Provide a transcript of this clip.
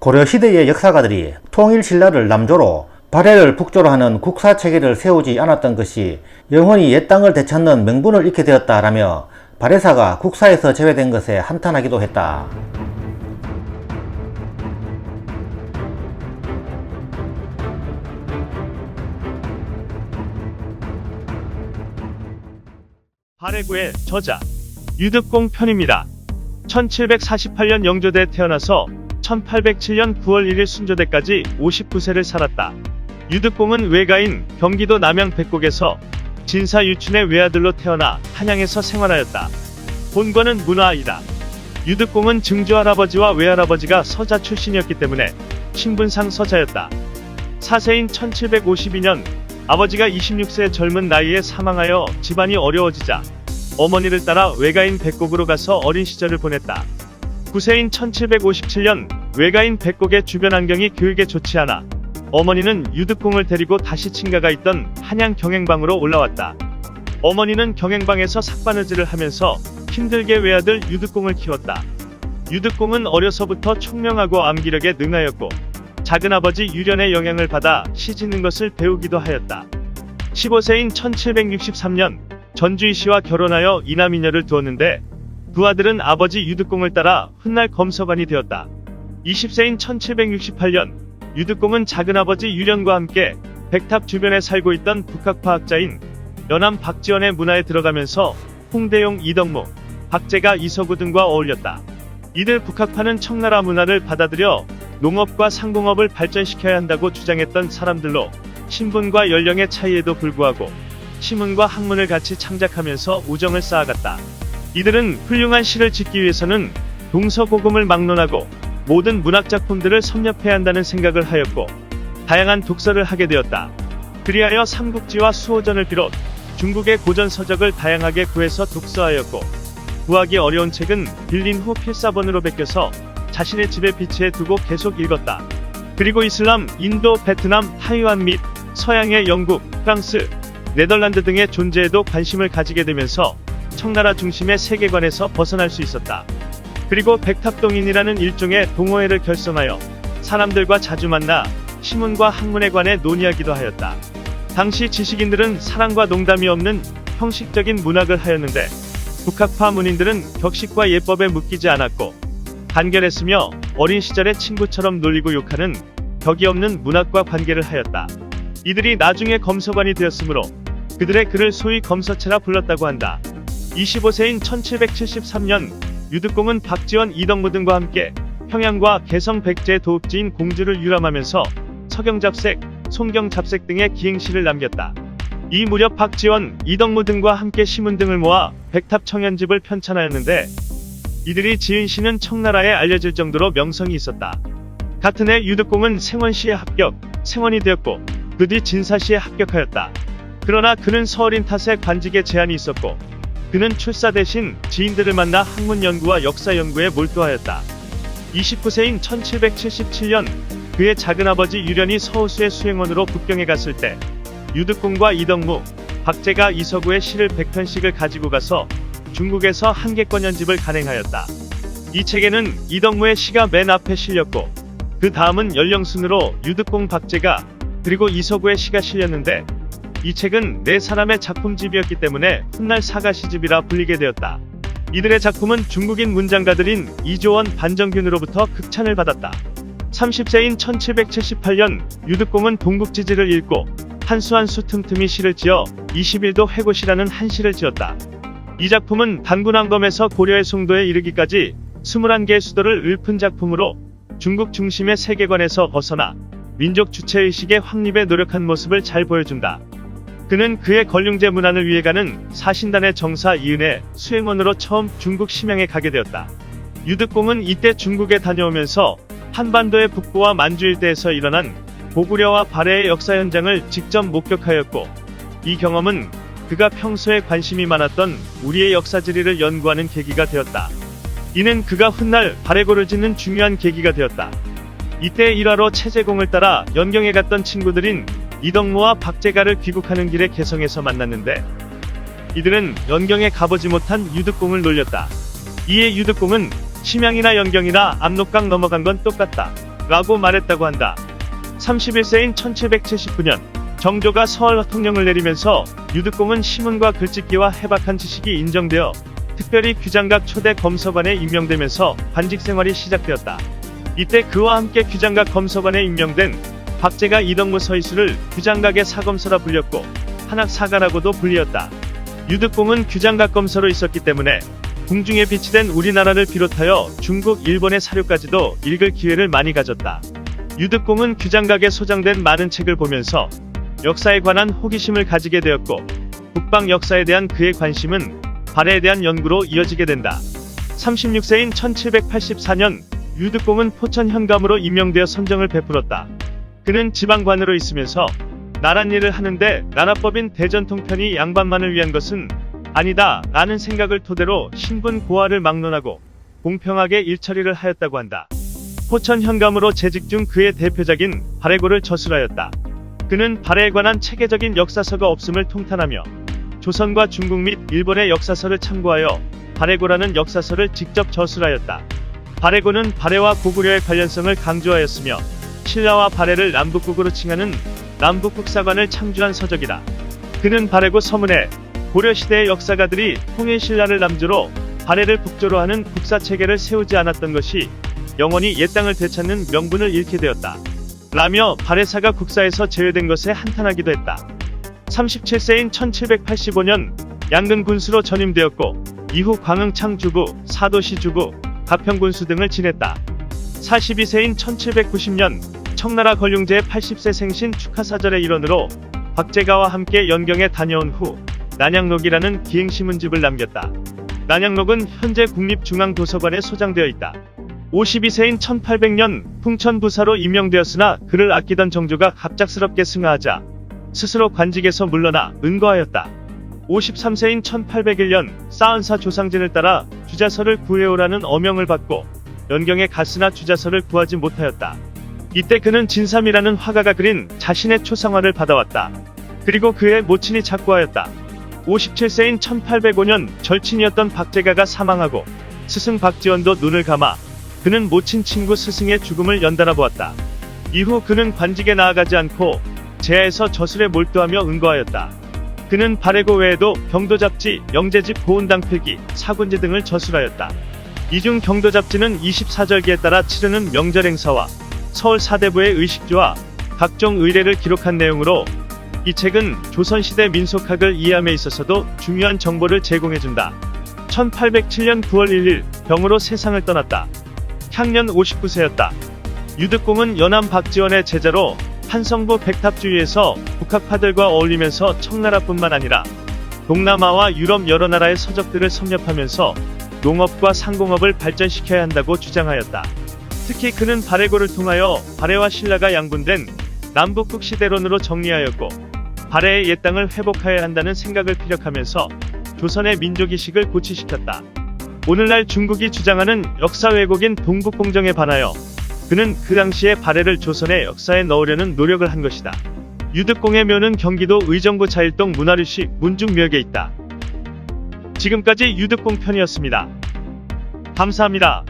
고려시대의 역사가들이 통일신라를 남조로 발해를 북조로 하는 국사체계를 세우지 않았던 것이 영원히 옛 땅을 되찾는 명분을 잃게 되었다라며 발해사가 국사에서 제외된 것에 한탄하기도 했다. 발해구의 저자 유득공 편입니다. 1748년 영조대에 태어나서 1807년 9월 1일 순조대까지 59세를 살았다. 유득공은 외가인 경기도 남양 백곡에서 진사 유춘의 외아들로 태어나 한양에서 생활하였다. 본관은 문화이다. 유득공은 증조할아버지와 외할아버지가 서자 출신이었기 때문에 신분상 서자였다. 사세인 1752년 아버지가 26세의 젊은 나이에 사망하여 집안이 어려워지자 어머니를 따라 외가인 백곡으로 가서 어린 시절을 보냈다. 9세인 1757년 외가인 백곡의 주변 환경이 교육에 좋지 않아 어머니는 유득공을 데리고 다시 친가가 있던 한양 경행방으로 올라왔다. 어머니는 경행방에서 삭바느질을 하면서 힘들게 외아들 유득공을 키웠다. 유득공은 어려서부터 총명하고 암기력에 능하였고 작은아버지 유련의 영향을 받아 시 짓는 것을 배우기도 하였다. 15세인 1763년 전주희 씨와 결혼하여 이남이녀를 두었는데 두 아들은 아버지 유득공을 따라 훗날 검서관이 되었다. 20세인 1768년 유득공은 작은아버지 유련과 함께 백탑 주변에 살고 있던 북학파학자인 연암 박지원의 문화에 들어가면서 홍대용, 이덕무, 박제가, 이서구 등과 어울렸다. 이들 북학파는 청나라 문화를 받아들여 농업과 상공업을 발전시켜야 한다고 주장했던 사람들로 신분과 연령의 차이에도 불구하고 시문과 학문을 같이 창작하면서 우정을 쌓아갔다. 이들은 훌륭한 시를 짓기 위해서는 동서고금을 막론하고 모든 문학작품들을 섭렵해야 한다는 생각을 하였고 다양한 독서를 하게 되었다. 그리하여 삼국지와 수호전을 비롯 중국의 고전 서적을 다양하게 구해서 독서하였고 구하기 어려운 책은 빌린 후 필사본으로 베껴서 자신의 집에 비치해 두고 계속 읽었다. 그리고 이슬람, 인도, 베트남, 타이완 및 서양의 영국, 프랑스, 네덜란드 등의 존재에도 관심을 가지게 되면서 청나라 중심의 세계관에서 벗어날 수 있었다. 그리고 백탑동인이라는 일종의 동호회를 결성하여 사람들과 자주 만나 시문과 학문에 관해 논의하기도 하였다. 당시 지식인들은 사랑과 농담이 없는 형식적인 문학을 하였는데 북학파 문인들은 격식과 예법에 묶이지 않았고 간결했으며 어린 시절의 친구처럼 놀리고 욕하는 격이 없는 문학과 관계를 하였다. 이들이 나중에 검서관이 되었으므로 그들의 글을 소위 검서체라 불렀다고 한다. 25세인 1773년 유득공은 박지원, 이덕무 등과 함께 평양과 개성 백제의 도읍지인 공주를 유람하면서 서경잡색, 송경잡색 등의 기행시를 남겼다. 이 무렵 박지원, 이덕무 등과 함께 시문 등을 모아 백탑 청연집을 편찬하였는데 이들이 지은 시는 청나라에 알려질 정도로 명성이 있었다. 같은 해 유득공은 생원시에 합격, 생원이 되었고 그 뒤 진사시에 합격하였다. 그러나 그는 서울인 탓에 관직에 제한이 있었고 그는 출사 대신 지인들을 만나 학문 연구와 역사 연구에 몰두하였다. 29세인 1777년 그의 작은아버지 유련이 서우수의 수행원으로 북경에 갔을 때 유득공과 이덕무, 박제가, 이서구의 시를 100편씩을 가지고 가서 중국에서 한계권연집을 간행하였다. 이 책에는 이덕무의 시가 맨 앞에 실렸고 그 다음은 연령순으로 유득공, 박제가, 그리고 이서구의 시가 실렸는데 이 책은 네 사람의 작품집이었기 때문에 훗날 사가시집이라 불리게 되었다. 이들의 작품은 중국인 문장가들인 이조원, 반정균으로부터 극찬을 받았다. 30세인 1778년 유득공은 동국지지를 읽고 한 수 틈틈이 시를 지어 21도 회고시라는 한 시를 지었다. 이 작품은 단군왕검에서 고려의 송도에 이르기까지 21개의 수도를 읊은 작품으로 중국 중심의 세계관에서 벗어나 민족 주체의식의 확립에 노력한 모습을 잘 보여준다. 그는 그의 걸륭제 문안을 위해 가는 사신단의 정사 이은의 수행원으로 처음 중국 심양에 가게 되었다. 유득공은 이때 중국에 다녀오면서 한반도의 북부와 만주 일대에서 일어난 고구려와 발해의 역사 현장을 직접 목격하였고 이 경험은 그가 평소에 관심이 많았던 우리의 역사 지리를 연구하는 계기가 되었다. 이는 그가 훗날 발해고를 짓는 중요한 계기가 되었다. 이때 일화로 채제공을 따라 연경에 갔던 친구들인 이덕무와 박제가를 귀국하는 길에 개성에서 만났는데 이들은 연경에 가보지 못한 유득공을 놀렸다. 이에 유득공은 심양이나 연경이나 압록강 넘어간 건 똑같다. 라고 말했다고 한다. 31세인 1779년 정조가 서울 통령을 내리면서 유득공은 시문과 글짓기와 해박한 지식이 인정되어 특별히 규장각 초대 검서관에 임명되면서 관직 생활이 시작되었다. 이때 그와 함께 규장각 검서관에 임명된 박제가 이덕무 서희수를 규장각의 사검서라 불렸고 한학사가라고도 불리었다. 유득공은 규장각 검서로 있었기 때문에 궁중에 비치된 우리나라를 비롯하여 중국, 일본의 사료까지도 읽을 기회를 많이 가졌다. 유득공은 규장각에 소장된 많은 책을 보면서 역사에 관한 호기심을 가지게 되었고 북방 역사에 대한 그의 관심은 발해에 대한 연구로 이어지게 된다. 36세인 1784년 유득공은 포천 현감으로 임명되어 선정을 베풀었다. 그는 지방관으로 있으면서 나랏일을 하는데 나라법인 대전통편이 양반만을 위한 것은 아니다 라는 생각을 토대로 신분 고하를 막론하고 공평하게 일처리를 하였다고 한다. 포천 현감으로 재직 중 그의 대표작인 발해고를 저술하였다. 그는 발해에 관한 체계적인 역사서가 없음을 통탄하며 조선과 중국 및 일본의 역사서를 참고하여 발해고라는 역사서를 직접 저술하였다. 발해고는 발해와 고구려의 관련성을 강조하였으며 신라와 발해를 남북국으로 칭하는 남북국사관을 창조한 서적이다. 그는 발해고 서문에 고려시대의 역사가들이 통일신라를 남조로 발해를 북조로 하는 국사체계를 세우지 않았던 것이 영원히 옛 땅을 되찾는 명분을 잃게 되었다. 라며 발해사가 국사에서 제외된 것에 한탄하기도 했다. 37세인 1785년 양근 군수로 전임되었고 이후 광흥창 주부, 사도시 주부, 가평군수 등을 지냈다. 42세인 1790년 청나라 걸륭제 80세 생신 축하사절의 일원으로 박제가와 함께 연경에 다녀온 후 난양록이라는 기행시문집을 남겼다. 난양록은 현재 국립중앙도서관에 소장되어 있다. 52세인 1800년 풍천부사로 임명되었으나 그를 아끼던 정조가 갑작스럽게 승하하자 스스로 관직에서 물러나 은거하였다. 53세인 1801년 싸은사 조상진을 따라 주자서를 구해오라는 어명을 받고 연경에 갔으나 주자서를 구하지 못하였다. 이때 그는 진삼이라는 화가가 그린 자신의 초상화를 받아왔다. 그리고 그의 모친이 작고하였다. 57세인 1805년 절친이었던 박제가가 사망하고 스승 박지원도 눈을 감아 그는 모친 친구 스승의 죽음을 연달아 보았다. 이후 그는 관직에 나아가지 않고 제하에서 저술에 몰두하며 은거하였다. 그는 발해고 외에도 경도잡지, 영재집 고운당 필기, 사군지 등을 저술하였다. 이 중 경도잡지는 24절기에 따라 치르는 명절 행사와 서울 사대부의 의식주와 각종 의례를 기록한 내용으로 이 책은 조선시대 민속학을 이해함에 있어서도 중요한 정보를 제공해준다. 1807년 9월 1일 병으로 세상을 떠났다. 향년 59세였다. 유득공은 연암 박지원의 제자로 한성부 백탑주의에서 북학파들과 어울리면서 청나라뿐만 아니라 동남아와 유럽 여러 나라의 서적들을 섭렵하면서 농업과 상공업을 발전시켜야 한다고 주장하였다. 특히 그는 발해고를 통하여 발해와 신라가 양분된 남북국 시대론으로 정리하였고 발해의 옛 땅을 회복해야 한다는 생각을 피력하면서 조선의 민족의식을 고취시켰다. 오늘날 중국이 주장하는 역사 왜곡인 동북공정에 반하여 그는 그 당시에 발해를 조선의 역사에 넣으려는 노력을 한 것이다. 유득공의 묘는 경기도 의정부 자일동 문화류시 문중묘역에 있다. 지금까지 유득공 편이었습니다. 감사합니다.